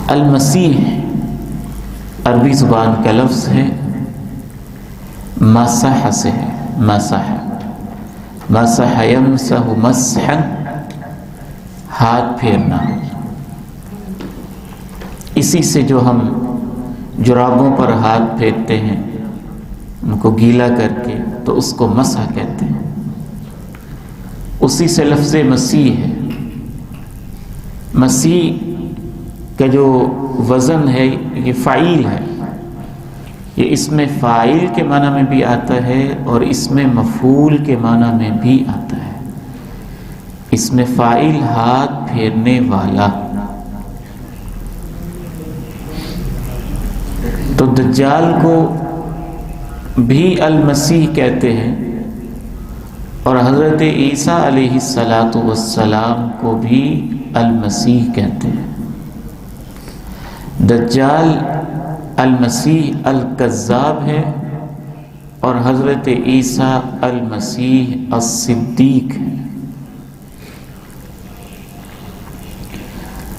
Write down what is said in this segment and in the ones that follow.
المسیح عربی زبان کا لفظ ہے، مسح سے ہے، مسح یمسح مسحا، ہاتھ پھیرنا۔ اسی سے جو ہم جرابوں پر ہاتھ پھیرتے ہیں ان کو گیلا کر کے، تو اس کو مسح کہتے ہیں۔ اسی سے لفظ مسیح ہے۔ مسیح کا جو وزن ہے یہ فاعل ہے، یہ اسم فاعل کے معنی میں بھی آتا ہے اور اسم مفعول کے معنی میں بھی آتا ہے۔ اسم فاعل ہاتھ پھیرنے والا۔ تو دجال کو بھی المسیح کہتے ہیں اور حضرت عیسیٰ علیہ السلام کو بھی المسیح کہتے ہیں۔ دجال المسیح الکذاب ہے اور حضرت عیسیٰ المسیح الصدیق ہے۔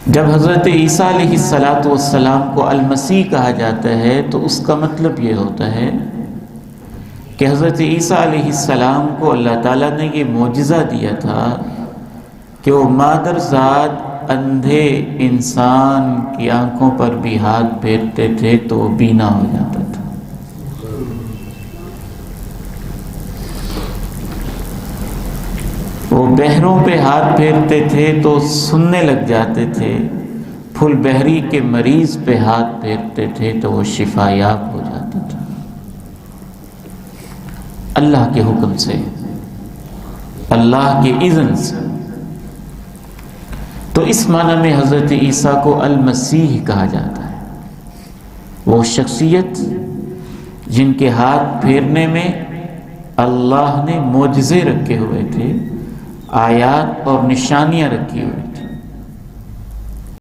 جب حضرت عیسیٰ علیہ السلام کو المسیح کہا جاتا ہے تو اس کا مطلب یہ ہوتا ہے کہ حضرت عیسیٰ علیہ السلام کو اللہ تعالیٰ نے یہ معجزہ دیا تھا کہ وہ مادرزاد اندھے انسان کی آنکھوں پر بھی ہاتھ پھیرتے تھے تو وہ بینا ہو جاتا تھا۔ وہ بہروں پہ ہاتھ پھیرتے تھے تو سننے لگ جاتے تھے، پھل بہری کے مریض پہ ہاتھ پھیرتے تھے تو وہ شفا یاب ہو جاتا تھا اللہ کے حکم سے، اللہ کے اذن سے۔ تو اس معنی میں حضرت عیسیٰ کو المسیح کہا جاتا ہے، وہ شخصیت جن کے ہاتھ پھیرنے میں اللہ نے معجزے رکھے ہوئے تھے، آیات اور نشانیاں رکھی ہوئی تھی۔